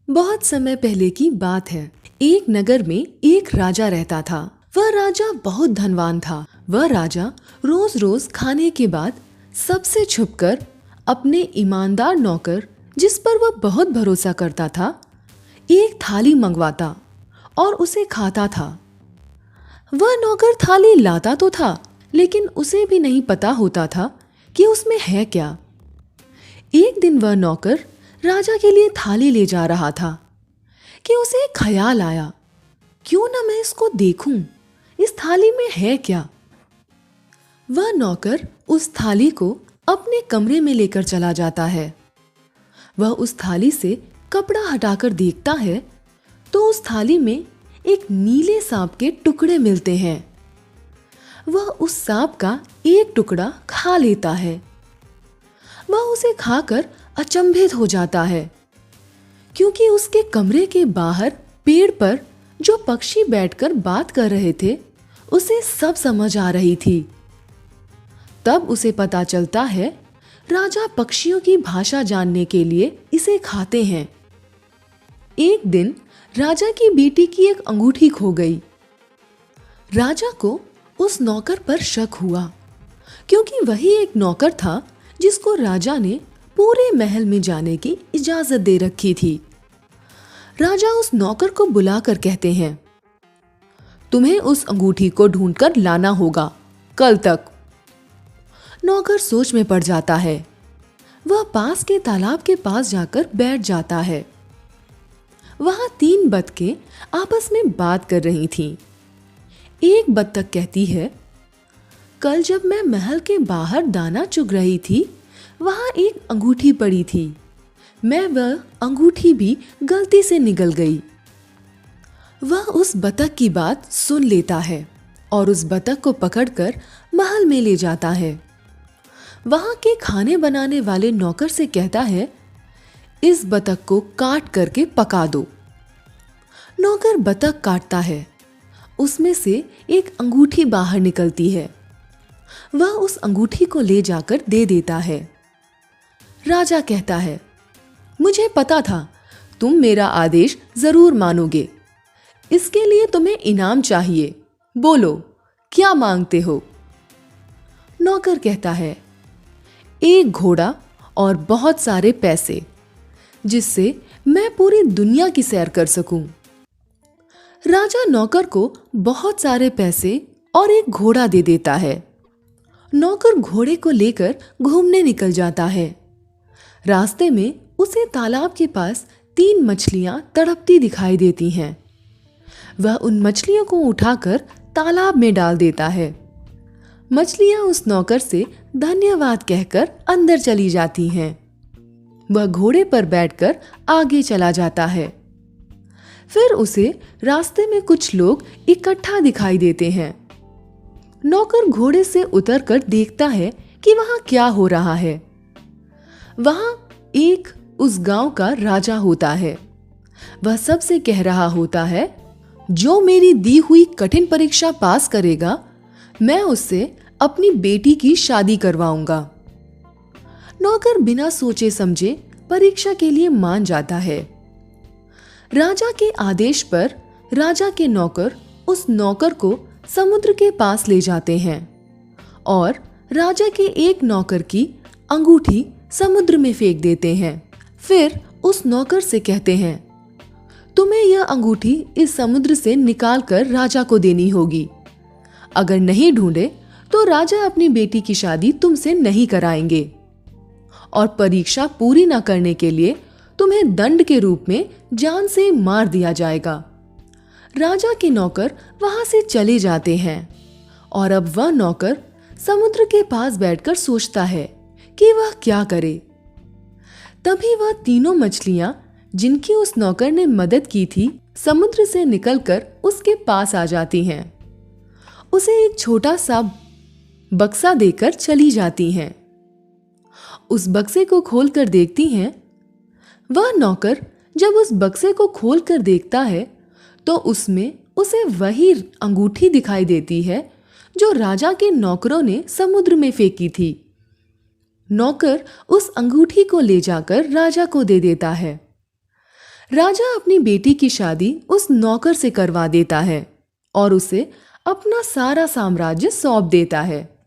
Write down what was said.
बहुत समय पहले की बात है। एक नगर में एक राजा रहता था। वह राजा बहुत धनवान था। वह राजा रोज रोज खाने के बाद सबसे छुपकर अपने ईमानदार नौकर, जिस पर वह बहुत भरोसा करता था, एक थाली मंगवाता और उसे खाता था। वह नौकर थाली लाता तो था, लेकिन उसे भी नहीं पता होता था कि उसमें है क्या। एक दिन वह नौकर राजा के लिए थाली ले जा रहा था कि उसे एक ख्याल आया, क्यों ना मैं इसको देखूं, इस थाली में है क्या। वह नौकर उस थाली को अपने कमरे में लेकर चला जाता है। वह उस थाली से कपड़ा हटाकर देखता है तो उस थाली में एक नीले सांप के टुकड़े मिलते हैं। वह उस सांप का एक टुकड़ा खा लेता है। वह उसे खाकर अचंभित हो जाता है, क्योंकि उसके कमरे के बाहर पेड़ पर जो पक्षी बैठकर बात कर रहे थे, उसे सब समझ आ रही थी। तब उसे पता चलता है, राजा पक्षियों की भाषा जानने के लिए इसे खाते हैं। एक दिन राजा की बेटी की एक अंगूठी खो गई। राजा को उस नौकर पर शक हुआ, क्योंकि वही एक नौकर था जिसको राजा ने पूरे महल में जाने की इजाजत दे रखी थी। राजा उस नौकर को बुलाकर कहते हैं, तुम्हें उस अंगूठी को ढूंढकर लाना होगा, कल तक। नौकर सोच में पड़ जाता है। वह पास के तालाब के पास जाकर बैठ जाता है। वहां 3 बतखें आपस में बात कर रही थीं। एक बत्तख कहती है, कल जब मैं महल के बाहर दाना चुग रही थी, वहां एक अंगूठी पड़ी थी। मैं वह अंगूठी भी गलती से निगल गई। वह उस बतख की बात सुन लेता है और उस बतख को पकड़कर महल में ले जाता है। वहां के खाने बनाने वाले नौकर से कहता है, इस बतख को काट करके पका दो। नौकर बतख काटता है। उसमें से एक अंगूठी बाहर निकलती है। वह उस अंगूठी को ले जाकर दे देता है। राजा कहता है, मुझे पता था तुम मेरा आदेश जरूर मानोगे। इसके लिए तुम्हें इनाम चाहिए। बोलो, क्या मांगते हो? नौकर कहता है, एक घोड़ा और बहुत सारे पैसे, जिससे मैं पूरी दुनिया की सैर कर सकूं। राजा नौकर को बहुत सारे पैसे और एक घोड़ा दे देता है। नौकर घोड़े को लेकर घूमने निकल जाता है। रास्ते में उसे तालाब के पास 3 मछलियां तड़पती दिखाई देती हैं। वह उन मछलियों को उठाकर तालाब में डाल देता है। मछलियां उस नौकर से धन्यवाद कहकर अंदर चली जाती हैं। वह घोड़े पर बैठकर आगे चला जाता है। फिर उसे रास्ते में कुछ लोग इकट्ठा दिखाई देते हैं। नौकर घोड़े से उतरकर देखता है कि वहां क्या हो रहा है। वहां एक उस गांव का राजा होता है। वह सबसे कह रहा होता है, जो मेरी दी हुई कठिन परीक्षा पास करेगा, मैं उससे अपनी बेटी की शादी करवाऊंगा। नौकर बिना सोचे समझे परीक्षा के लिए मान जाता है। राजा के आदेश पर राजा के नौकर उस नौकर को समुद्र के पास ले जाते हैं और राजा के एक नौकर की अंगूठी समुद्र में फेंक देते हैं। फिर उस नौकर से कहते हैं, तुम्हें यह अंगूठी इस समुद्र से निकालकर राजा को देनी होगी। अगर नहीं ढूंढे तो राजा अपनी बेटी की शादी तुमसे नहीं कराएंगे और परीक्षा पूरी न करने के लिए तुम्हें दंड के रूप में जान से मार दिया जाएगा। राजा के नौकर वहां से चले जाते हैं और अब वह नौकर समुद्र के पास बैठकर सोचता है कि वह क्या करे। तभी वह 3 मछलियां, जिनकी उस नौकर ने मदद की थी, समुद्र से निकलकर उसके पास आ जाती हैं। उसे एक छोटा सा बक्सा देकर चली जाती हैं। उस बक्से को खोलकर देखती हैं। वह नौकर जब उस बक्से को खोलकर देखता है तो उसमें उसे वही अंगूठी दिखाई देती है जो राजा के नौकरों ने समुद्र में फेंकी थी। नौकर उस अंगूठी को ले जाकर राजा को दे देता है। राजा अपनी बेटी की शादी उस नौकर से करवा देता है और उसे अपना सारा साम्राज्य सौंप देता है।